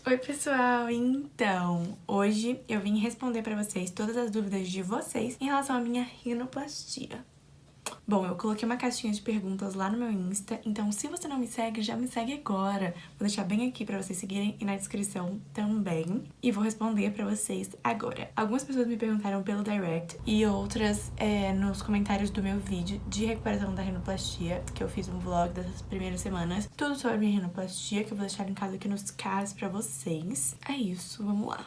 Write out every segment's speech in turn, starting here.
Oi pessoal, então, hoje eu vim responder pra vocês todas as dúvidas de vocês em relação à minha rinoplastia. Bom, eu coloquei uma caixinha de perguntas lá no meu Insta, então se você não me segue, já me segue agora. Vou deixar bem aqui pra vocês seguirem e na descrição também. E vou responder pra vocês agora. Algumas pessoas me perguntaram pelo direct e outras nos comentários do meu vídeo de recuperação da rinoplastia, que eu fiz um vlog dessas primeiras semanas. Tudo sobre a minha rinoplastia, que eu vou deixar linkado aqui nos cards pra vocês. É isso, vamos lá.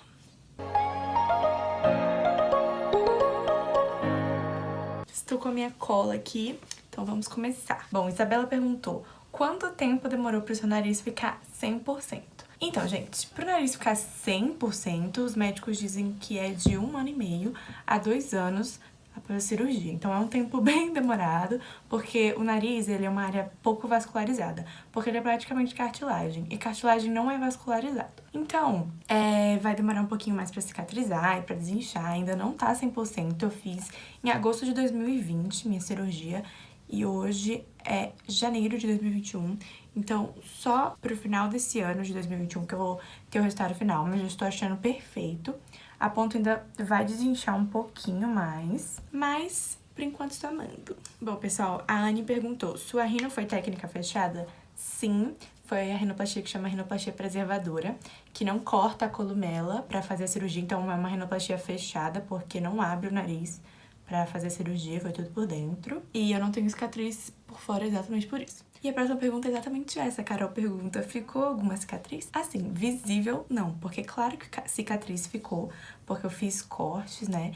Estou com a minha cola aqui, então vamos começar. Bom, Isabela perguntou, quanto tempo demorou para o seu nariz ficar 100%? Então, gente, para o nariz ficar 100%, os médicos dizem que é de 1 ano e meio a 2 anos após a cirurgia. Então é um tempo bem demorado, porque o nariz, ele é uma área pouco vascularizada, porque ele é praticamente cartilagem, e cartilagem não é vascularizado. Então, vai demorar um pouquinho mais pra cicatrizar e pra desinchar, ainda não tá 100%, eu fiz em agosto de 2020, minha cirurgia, e hoje é janeiro de 2021, então só pro final desse ano de 2021 que eu vou ter o resultado final, mas eu estou achando perfeito. A ponto ainda vai desinchar um pouquinho mais, mas por enquanto estou amando. Bom, pessoal, a Anne perguntou, sua rino foi técnica fechada? Sim, foi a rinoplastia que chama rinoplastia preservadora, que não corta a columela pra fazer a cirurgia, então é uma rinoplastia fechada, porque não abre o nariz pra fazer a cirurgia, foi tudo por dentro. E eu não tenho cicatriz por fora exatamente por isso. E a próxima pergunta é exatamente essa. A Carol pergunta, ficou alguma cicatriz? Assim, visível não, porque claro que cicatriz ficou, porque eu fiz cortes, né?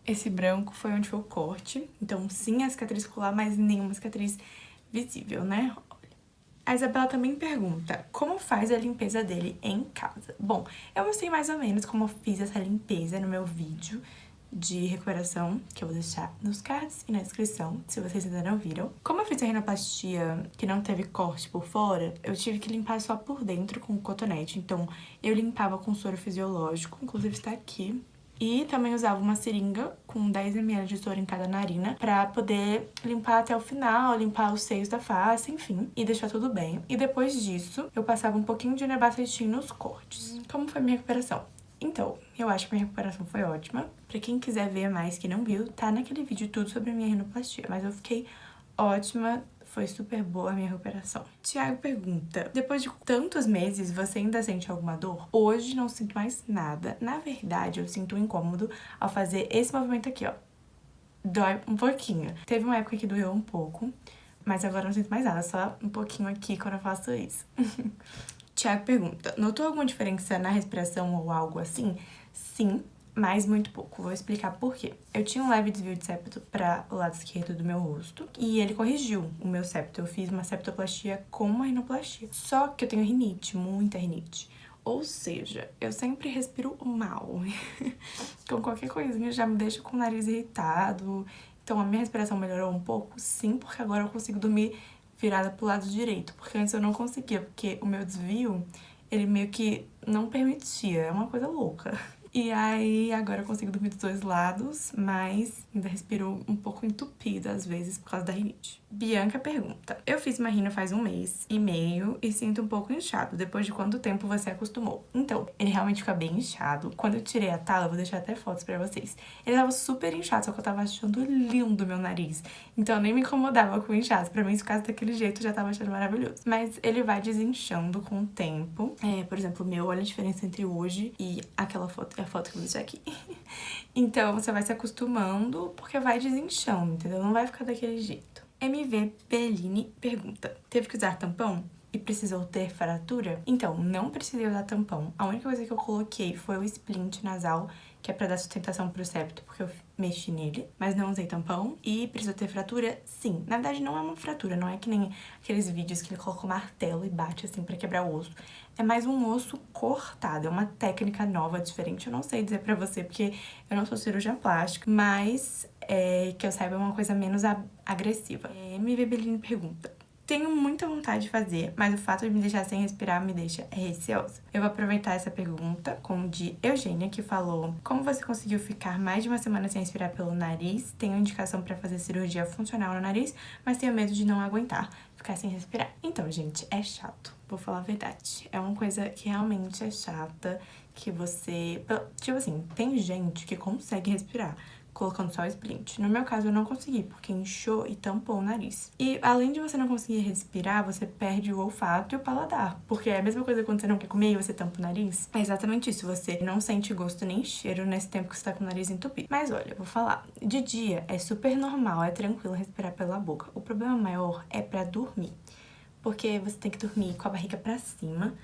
Esse branco foi onde foi o corte, então sim, a cicatriz ficou lá, mas nenhuma cicatriz visível, né? A Isabela também pergunta, como faz a limpeza dele em casa? Bom, eu mostrei mais ou menos como eu fiz essa limpeza no meu vídeo de recuperação, que eu vou deixar nos cards e na descrição, se vocês ainda não viram. Como eu fiz a rinoplastia que não teve corte por fora, eu tive que limpar só por dentro com cotonete. Então, eu limpava com soro fisiológico, inclusive está aqui. E também usava uma seringa com 10 ml de soro em cada narina pra poder limpar até o final, limpar os seios da face, enfim, e deixar tudo bem. E depois disso, eu passava um pouquinho de nebacetim nos cortes. Como foi minha recuperação? Então, eu acho que minha recuperação foi ótima. Pra quem quiser ver mais que não viu, tá naquele vídeo tudo sobre a minha rinoplastia. Mas eu fiquei ótima, foi super boa a minha recuperação. Tiago pergunta, depois de tantos meses, você ainda sente alguma dor? Hoje não sinto mais nada. Na verdade, eu sinto um incômodo ao fazer esse movimento aqui, ó. Dói um pouquinho. Teve uma época que doeu um pouco, mas agora não sinto mais nada, só um pouquinho aqui quando eu faço isso. Tiago pergunta, notou alguma diferença na respiração ou algo assim? Sim, mas muito pouco. Vou explicar por quê. Eu tinha um leve desvio de septo para o lado esquerdo do meu rosto e ele corrigiu o meu septo. Eu fiz uma septoplastia com uma rinoplastia. Só que eu tenho rinite, muita rinite. Ou seja, eu sempre respiro mal. Com qualquer coisinha já me deixa com o nariz irritado. Então a minha respiração melhorou um pouco? Sim, porque agora eu consigo dormir virada pro lado direito, porque antes eu não conseguia, porque o meu desvio, ele meio que não permitia, é uma coisa louca. E aí, agora eu consigo dormir dos dois lados, mas ainda respiro um pouco entupida às vezes por causa da rinite. Bianca pergunta, eu fiz uma rino faz 1 mês e meio e sinto um pouco inchado, depois de quanto tempo você acostumou? Então, ele realmente fica bem inchado. Quando eu tirei a tala, eu vou deixar até fotos pra vocês. Ele tava super inchado, só que eu tava achando lindo o meu nariz. Então eu nem me incomodava com inchaço. Pra mim, se ficasse daquele jeito, eu já tava achando maravilhoso. Mas ele vai desinchando com o tempo. Por exemplo, o meu, olha a diferença entre hoje e aquela foto, é a foto que eu vou deixar aqui. Então você vai se acostumando, porque vai desinchando, entendeu? Não vai ficar daquele jeito. MV Bellini pergunta, teve que usar tampão? E precisou ter fratura? Então, não precisei usar tampão. A única coisa que eu coloquei foi o splint nasal, que é pra dar sustentação pro septo, porque eu mexi nele, mas não usei tampão. E precisou ter fratura? Sim. Na verdade, não é uma fratura, não é que nem aqueles vídeos que ele coloca o martelo e bate assim pra quebrar o osso. É mais um osso cortado, é uma técnica nova, diferente. Eu não sei dizer pra você, porque eu não sou cirurgiã plástica, mas que eu saiba é uma coisa menos agressiva. MV Bellini pergunta, tenho muita vontade de fazer, mas o fato de me deixar sem respirar me deixa receosa. Eu vou aproveitar essa pergunta com de Eugênia, que falou, como você conseguiu ficar mais de 1 semana sem respirar pelo nariz? Tenho indicação para fazer cirurgia funcional no nariz, mas tenho medo de não aguentar. ficar sem respirar. Então, gente, é chato, vou falar a verdade. É uma coisa que realmente é chata, que você... Tipo assim, tem gente que consegue respirar colocando só o splint. No meu caso, eu não consegui, porque inchou e tampou o nariz. E além de você não conseguir respirar, você perde o olfato e o paladar. Porque é a mesma coisa quando você não quer comer e você tampa o nariz. É exatamente isso, você não sente gosto nem cheiro nesse tempo que você tá com o nariz entupido. Mas olha, eu vou falar, de dia é super normal, é tranquilo respirar pela boca. O problema maior é pra dormir. Porque você tem que dormir com a barriga pra cima,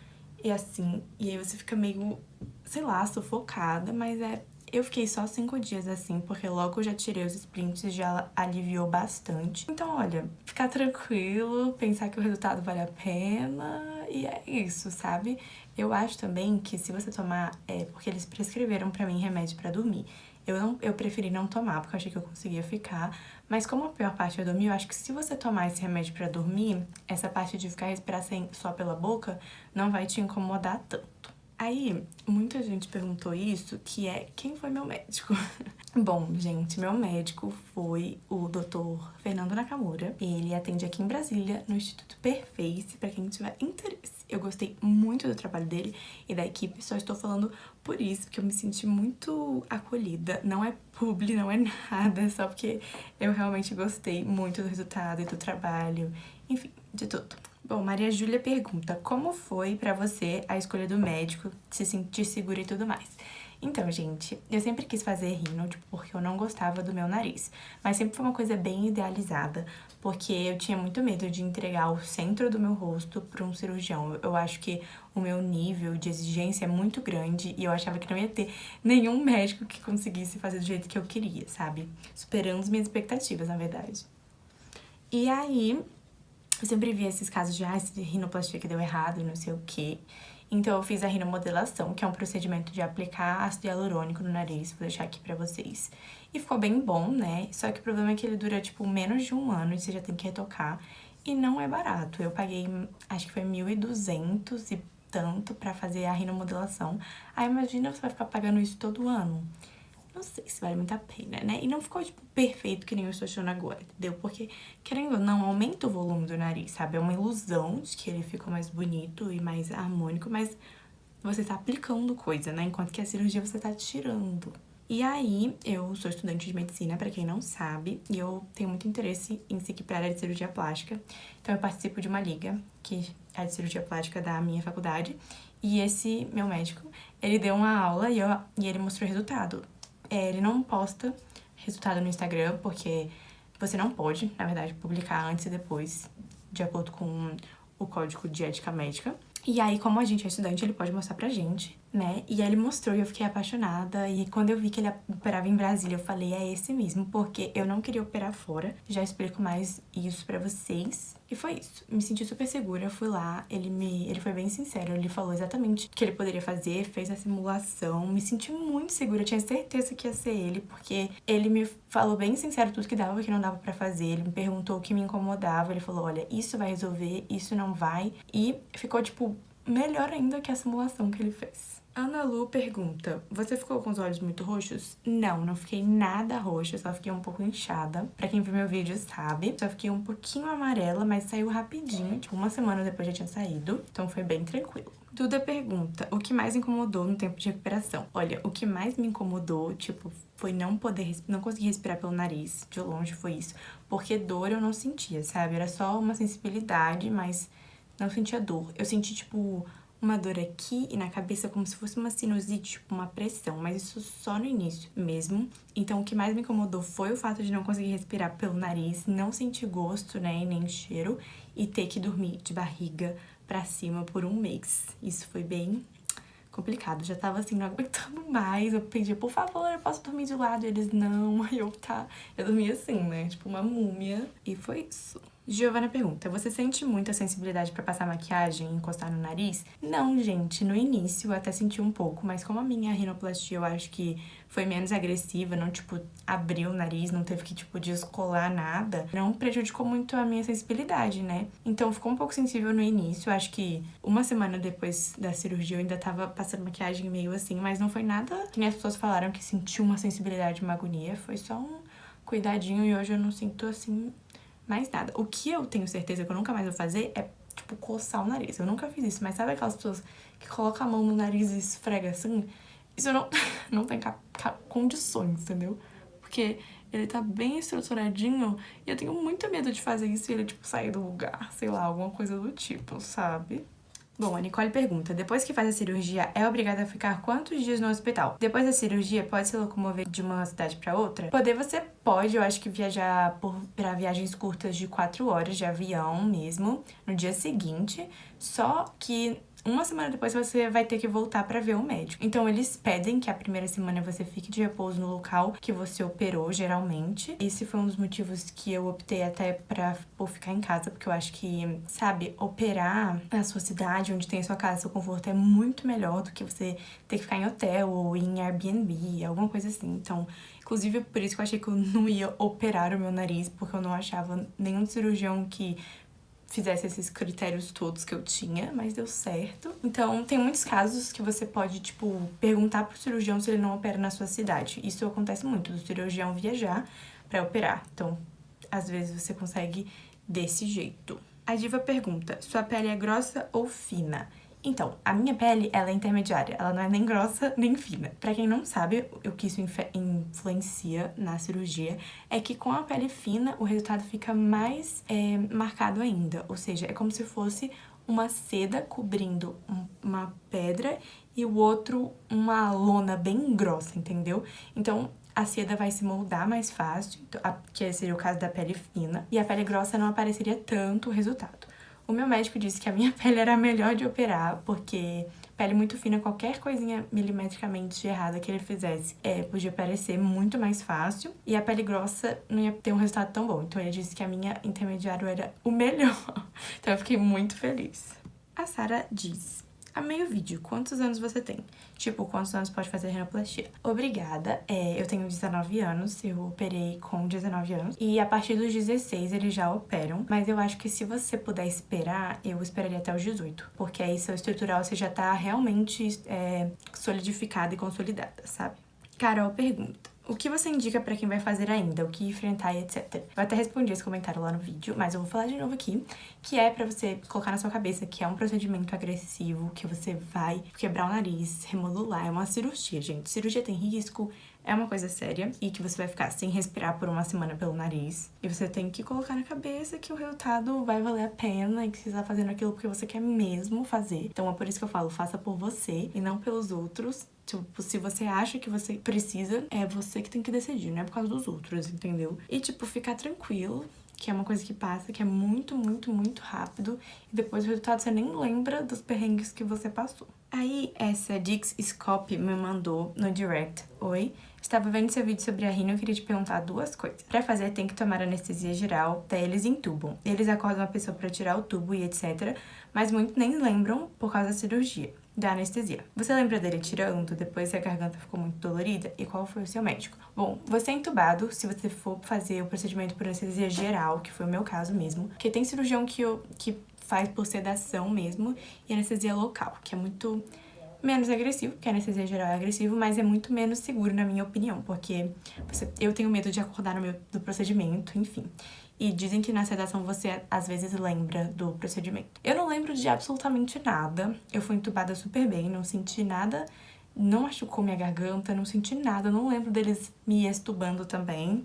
e assim, e aí você fica meio, sei lá, sufocada, mas eu fiquei só 5 dias assim, porque logo eu já tirei os splints e já aliviou bastante. Então, olha, ficar tranquilo, pensar que o resultado vale a pena, e é isso, sabe? Eu acho também que se você tomar, porque eles prescreveram pra mim remédio pra dormir. Eu preferi não tomar, porque eu achei que eu conseguia ficar. Mas como a pior parte é dormir, eu acho que se você tomar esse remédio pra dormir, essa parte de ficar respirar só pela boca não vai te incomodar tanto. Aí, muita gente perguntou isso, que é, quem foi meu médico? Bom, gente, meu médico foi o Dr. Fernando Nakamura. Ele atende aqui em Brasília, no Instituto Perface, pra quem tiver interesse. Eu gostei muito do trabalho dele e da equipe, só estou falando por isso, porque eu me senti muito acolhida. Não é publi, não é nada, é só porque eu realmente gostei muito do resultado e do trabalho, enfim, de tudo. Bom, Maria Júlia pergunta, como foi pra você a escolha do médico, se sentir segura e tudo mais? Então, gente, eu sempre quis fazer rino, tipo, porque eu não gostava do meu nariz. Mas sempre foi uma coisa bem idealizada, porque eu tinha muito medo de entregar o centro do meu rosto pra um cirurgião. Eu acho que o meu nível de exigência é muito grande e eu achava que não ia ter nenhum médico que conseguisse fazer do jeito que eu queria, sabe? Superando as minhas expectativas, na verdade. E aí, eu sempre vi esses casos de, rinoplastia que deu errado e não sei o quê. Então eu fiz a rinomodelação, que é um procedimento de aplicar ácido hialurônico no nariz, vou deixar aqui pra vocês. E ficou bem bom, né? Só que o problema é que ele dura, tipo, menos de 1 ano e você já tem que retocar. E não é barato. Eu paguei, acho que foi 1.200 e tanto pra fazer a rinomodelação. Aí imagina você vai ficar pagando isso todo ano. Não sei se vale muito a pena, né? E não ficou, tipo, perfeito que nem eu estou achando agora, entendeu? Porque, querendo ou não, aumenta o volume do nariz, sabe? É uma ilusão de que ele ficou mais bonito e mais harmônico, mas você tá aplicando coisa, né? Enquanto que a cirurgia você tá tirando. E aí, eu sou estudante de medicina, pra quem não sabe, e eu tenho muito interesse em seguir pra área de cirurgia plástica. Então, eu participo de uma liga, que é de cirurgia plástica da minha faculdade. E esse meu médico, ele deu uma aula e ele mostrou o resultado. Ele não posta resultado no Instagram, porque você não pode, na verdade, publicar antes e depois, de acordo com o Código de Ética Médica. E aí, como a gente é estudante, ele pode mostrar pra gente, né? E aí ele mostrou e eu fiquei apaixonada. E quando eu vi que ele operava em Brasília, eu falei, é esse mesmo, porque eu não queria operar fora. Já explico mais isso pra vocês. E foi isso. Me senti super segura, fui lá, ele foi bem sincero, ele falou exatamente o que ele poderia fazer, fez a simulação, me senti muito segura, eu tinha certeza que ia ser ele, porque ele me falou bem sincero tudo que dava e que não dava pra fazer, ele me perguntou o que me incomodava, ele falou, olha, isso vai resolver, isso não vai, e ficou, tipo, melhor ainda que a simulação que ele fez. Ana Lu pergunta, você ficou com os olhos muito roxos? Não, não fiquei nada roxa, só fiquei um pouco inchada. Pra quem viu meu vídeo sabe, só fiquei um pouquinho amarela, mas saiu rapidinho, tipo 1 semana depois já tinha saído, então foi bem tranquilo. Duda pergunta, o que mais incomodou no tempo de recuperação? Olha, o que mais me incomodou, tipo, foi não conseguir respirar pelo nariz, de longe foi isso, porque dor eu não sentia, sabe? Era só uma sensibilidade, mas não sentia dor. Eu senti, tipo, uma dor aqui e na cabeça como se fosse uma sinusite, tipo uma pressão, mas isso só no início mesmo. Então o que mais me incomodou foi o fato de não conseguir respirar pelo nariz, não sentir gosto, né, e nem cheiro, e ter que dormir de barriga pra cima por 1 mês. Isso foi bem complicado, já tava assim, não aguentando mais, eu pedi, por favor, eu posso dormir de lado, e eles, não, aí eu dormia assim, né, tipo uma múmia, e foi isso. Giovana pergunta, você sente muita sensibilidade pra passar maquiagem e encostar no nariz? Não, gente, no início eu até senti um pouco, mas como a minha rinoplastia eu acho que foi menos agressiva, não, tipo, abriu o nariz, não teve que, tipo, descolar nada, não prejudicou muito a minha sensibilidade, né? Então ficou um pouco sensível no início, eu acho que 1 semana depois da cirurgia eu ainda tava passando maquiagem meio assim, mas não foi nada que nem as pessoas falaram que sentiu uma sensibilidade, uma agonia, foi só um cuidadinho e hoje eu não sinto, assim, mais nada. O que eu tenho certeza que eu nunca mais vou fazer é, tipo, coçar o nariz. Eu nunca fiz isso, mas sabe aquelas pessoas que colocam a mão no nariz e esfrega assim? Isso eu não tem condições, entendeu? Porque ele tá bem estruturadinho e eu tenho muito medo de fazer isso e ele, tipo, sair do lugar, sei lá, alguma coisa do tipo, sabe? Bom, a Nicole pergunta, depois que faz a cirurgia, é obrigada a ficar quantos dias no hospital? Depois da cirurgia, pode se locomover de uma cidade pra outra? Poder você pode, eu acho que viajar pra viagens curtas de 4 horas de avião mesmo, no dia seguinte, só que uma semana depois você vai ter que voltar pra ver o médico. Então eles pedem que a primeira semana você fique de repouso no local que você operou, geralmente. Esse foi um dos motivos que eu optei até por ficar em casa, porque eu acho que, sabe, operar na sua cidade, onde tem a sua casa, seu conforto, é muito melhor do que você ter que ficar em hotel ou em Airbnb, alguma coisa assim. Então, inclusive, por isso que eu achei que eu não ia operar o meu nariz, porque eu não achava nenhum cirurgião que fizesse esses critérios todos que eu tinha, mas deu certo. Então, tem muitos casos que você pode, tipo, perguntar pro cirurgião se ele não opera na sua cidade. Isso acontece muito, do cirurgião viajar pra operar. Então, às vezes você consegue desse jeito. A Diva pergunta, sua pele é grossa ou fina? Então, a minha pele, ela é intermediária, ela não é nem grossa nem fina. Pra quem não sabe o que isso influencia na cirurgia, é que com a pele fina o resultado fica mais marcado ainda. Ou seja, é como se fosse uma seda cobrindo uma pedra e o outro uma lona bem grossa, entendeu? Então, a seda vai se moldar mais fácil, que seria o caso da pele fina, e a pele grossa não apareceria tanto o resultado. O meu médico disse que a minha pele era a melhor de operar, porque pele muito fina, qualquer coisinha milimetricamente errada que ele fizesse, podia parecer muito mais fácil. E a pele grossa não ia ter um resultado tão bom. Então ele disse que a minha intermediário era o melhor. Então eu fiquei muito feliz. A Sara diz, amei o vídeo, quantos anos você tem? Tipo, quantos anos pode fazer rinoplastia? Obrigada, eu tenho 19 anos, eu operei com 19 anos. E a partir dos 16 eles já operam. Mas eu acho que se você puder esperar, eu esperaria até os 18. Porque aí seu estrutural você já tá realmente solidificada e consolidada, sabe? Carol pergunta, o que você indica pra quem vai fazer ainda, o que enfrentar e etc. Eu até respondi esse comentário lá no vídeo, mas eu vou falar de novo aqui, que é pra você colocar na sua cabeça que é um procedimento agressivo, que você vai quebrar o nariz, remodular, é uma cirurgia, gente. Cirurgia tem risco, é uma coisa séria, e que você vai ficar sem respirar por uma semana pelo nariz. E você tem que colocar na cabeça que o resultado vai valer a pena e que você tá fazendo aquilo porque você quer mesmo fazer. Então é por isso que eu falo, faça por você e não pelos outros. Tipo, se você acha que você precisa, é você que tem que decidir, não é por causa dos outros, entendeu? E, tipo, ficar tranquilo, que é uma coisa que passa, que é muito, muito, muito rápido. E depois o resultado você nem lembra dos perrengues que você passou. Aí, essa Dix Scope me mandou no direct. Oi, estava vendo seu vídeo sobre a rino e eu queria te perguntar duas coisas. Pra fazer, tem que tomar anestesia geral, daí eles entubam. Eles acordam a pessoa pra tirar o tubo e etc. Mas muitos nem lembram por causa da cirurgia, da anestesia. Você lembra dele tirando, depois a garganta ficou muito dolorida? E qual foi o seu médico? Bom, você é entubado se você for fazer o procedimento por anestesia geral, que foi o meu caso mesmo. Porque tem cirurgião que faz por sedação mesmo, e anestesia local, que é muito menos agressivo, porque a anestesia geral é agressivo, mas é muito menos seguro, na minha opinião, porque eu tenho medo de acordar no meio do procedimento, enfim. E dizem que na sedação você, às vezes, lembra do procedimento. Eu não lembro de absolutamente nada. Eu fui entubada super bem, não senti nada, não machucou minha garganta, não senti nada. Eu não lembro deles me extubando também.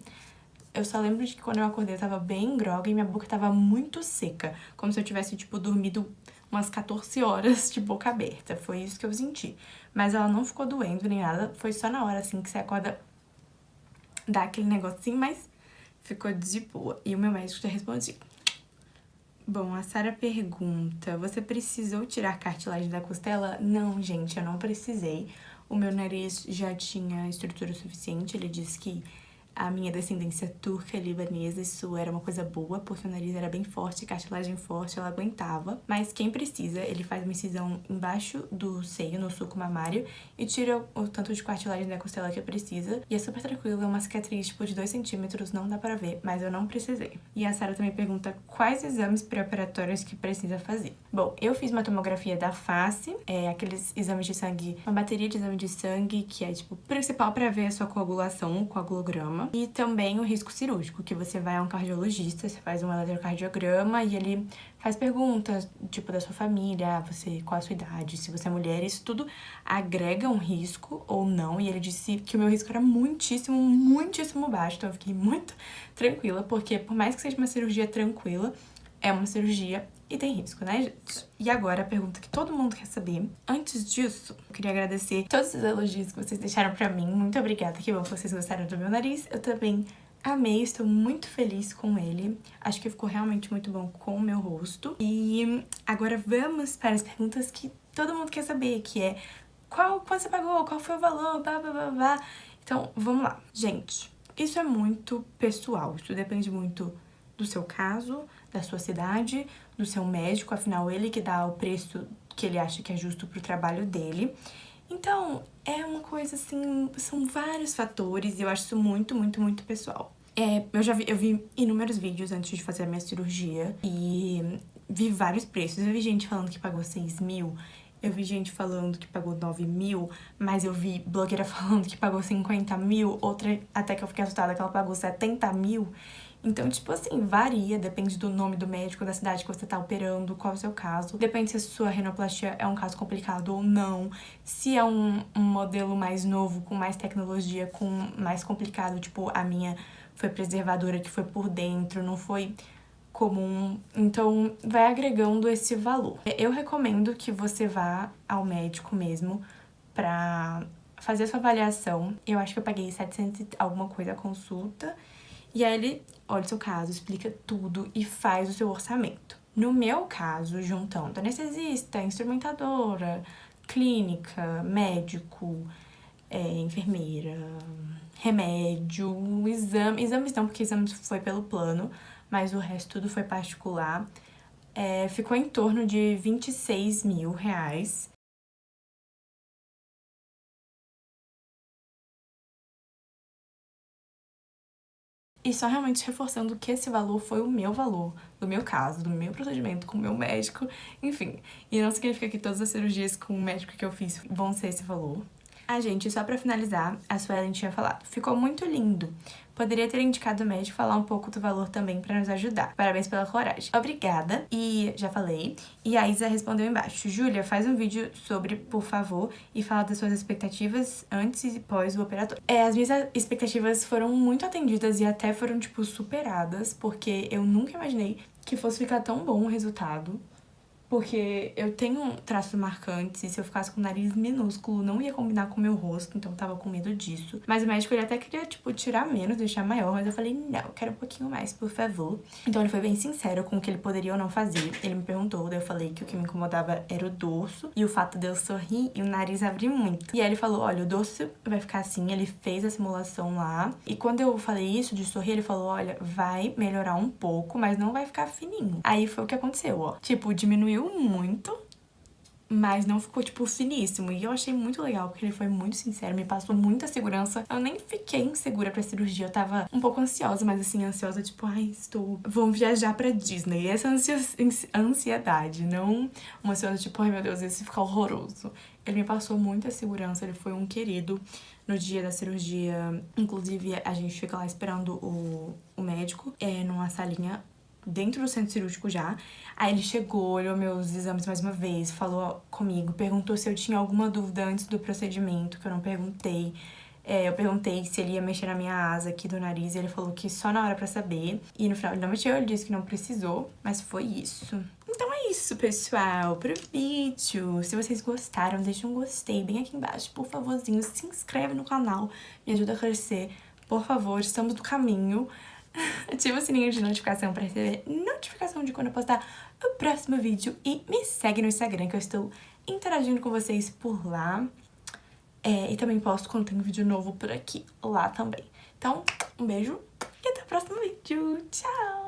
Eu só lembro de que quando eu acordei eu tava bem grogue e minha boca tava muito seca. Como se eu tivesse, tipo, dormido umas 14 horas de boca aberta. Foi isso que eu senti. Mas ela não ficou doendo nem nada. Foi só na hora, assim, que você acorda, dá aquele negocinho, mas ficou de boa. E o meu médico já respondia. Bom, a Sara pergunta, você precisou tirar cartilagem da costela? Não, gente, eu não precisei. O meu nariz já tinha estrutura suficiente. Ele disse que a minha descendência turca e libanesa, isso era uma coisa boa, porque o nariz era bem forte, cartilagem forte, ela aguentava. Mas quem precisa, ele faz uma incisão embaixo do seio, no sulco mamário, e tira o tanto de cartilagem da costela que precisa. E é super tranquilo, é uma cicatriz tipo de 2 centímetros, não dá pra ver, mas eu não precisei. E a Sara também pergunta quais exames pré-operatórios que precisa fazer. Bom, eu fiz uma tomografia da face, aqueles exames de sangue, uma bateria de exame de sangue, que é tipo, principal pra ver a sua coagulação, o coagulograma. eletrocardiograma. E também o risco cirúrgico, que você vai a um cardiologista, você faz um eletrocardiograma e ele faz perguntas, tipo, da sua família, você, qual a sua idade, se você é mulher, isso tudo agrega um risco ou não. E ele disse que o meu risco era muitíssimo, muitíssimo baixo, então eu fiquei muito tranquila, porque por mais que seja uma cirurgia tranquila, é uma cirurgia e tem risco, né, gente? E agora a pergunta que todo mundo quer saber. Antes disso, eu queria agradecer todos os elogios que vocês deixaram pra mim. Muito obrigada, que bom que vocês gostaram do meu nariz. Eu também amei, estou muito feliz com ele. Acho que ficou realmente muito bom com o meu rosto. E agora vamos para as perguntas que todo mundo quer saber, que é quanto você pagou, qual foi o valor, blá, blá, blá, blá. Então, vamos lá. Gente, isso é muito pessoal, isso depende muito do seu caso, da sua cidade, do seu médico, afinal ele que dá o preço que ele acha que é justo pro trabalho dele. Então, é uma coisa assim, são vários fatores e eu acho isso muito, muito, muito pessoal. Eu vi inúmeros vídeos antes de fazer a minha cirurgia e vi vários preços. Eu vi gente falando que pagou 6 mil, eu vi gente falando que pagou 9 mil, mas eu vi blogueira falando que pagou 50 mil, outra até que eu fiquei assustada que ela pagou 70 mil. Então, tipo assim, varia, depende do nome do médico, da cidade que você tá operando, qual é o seu caso. Depende se a sua rinoplastia é um caso complicado ou não. Se é um modelo mais novo, com mais tecnologia, com mais complicado, tipo a minha foi preservadora, que foi por dentro, não foi comum. Então, vai agregando esse valor. Eu recomendo que você vá ao médico mesmo pra fazer a sua avaliação. Eu acho que eu paguei 700 e alguma coisa a consulta. E aí ele olha o seu caso, explica tudo e faz o seu orçamento. No meu caso, juntando anestesista, instrumentadora, clínica, médico, enfermeira, remédio, exames não, porque exames foi pelo plano, mas o resto tudo foi particular. Ficou em torno de 26 mil reais. E só realmente reforçando que esse valor foi o meu valor, do meu caso, do meu procedimento com o meu médico, enfim. E não significa que todas as cirurgias com o médico que eu fiz vão ser esse valor. Gente, só pra finalizar, a Suelen tinha falado, ficou muito lindo. Poderia ter indicado o médico falar um pouco do valor também pra nos ajudar. Parabéns pela coragem. Obrigada. E já falei. E a Isa respondeu embaixo. Júlia, faz um vídeo sobre, por favor, e fala das suas expectativas antes e pós o operatório. As minhas expectativas foram muito atendidas e até foram, tipo, superadas, porque eu nunca imaginei que fosse ficar tão bom o resultado. Porque eu tenho traços marcantes e se eu ficasse com o nariz minúsculo não ia combinar com o meu rosto, então eu tava com medo disso. Mas o médico, ele até queria, tipo, tirar menos, deixar maior, mas eu falei, não, eu quero um pouquinho mais, por favor. Então ele foi bem sincero com o que ele poderia ou não fazer. Ele me perguntou, daí eu falei que o que me incomodava era o dorso e o fato de eu sorrir e o nariz abrir muito. E aí ele falou, olha, o dorso vai ficar assim, ele fez a simulação lá. E quando eu falei isso de sorrir, ele falou, olha, vai melhorar um pouco, mas não vai ficar fininho. Aí foi o que aconteceu, ó. Tipo, diminuiu muito, mas não ficou, tipo, finíssimo. E eu achei muito legal, porque ele foi muito sincero, me passou muita segurança. Eu nem fiquei insegura pra cirurgia, eu tava um pouco ansiosa, mas assim, ansiosa, tipo, ai, vamos viajar pra Disney. Essa ansiedade, não uma ansiosa, tipo, ai meu Deus, esse fica horroroso. Ele me passou muita segurança, ele foi um querido no dia da cirurgia. Inclusive, a gente fica lá esperando o médico, numa salinha dentro do centro cirúrgico já. Aí ele chegou, olhou meus exames mais uma vez, falou comigo, perguntou se eu tinha alguma dúvida antes do procedimento, que eu não perguntei. Eu perguntei se ele ia mexer na minha asa aqui do nariz e ele falou que só na hora pra saber. E no final ele não mexeu, ele disse que não precisou, mas foi isso. Então é isso, pessoal, pro vídeo. Se vocês gostaram, deixa um gostei bem aqui embaixo, por favorzinho. Se inscreve no canal, me ajuda a crescer. Por favor, estamos no caminho. Ativa o sininho de notificação pra receber notificação de quando eu postar o próximo vídeo. E me segue no Instagram, que eu estou interagindo com vocês por lá. E também posto quando tem vídeo novo por aqui, lá também. Então, um beijo e até o próximo vídeo. Tchau!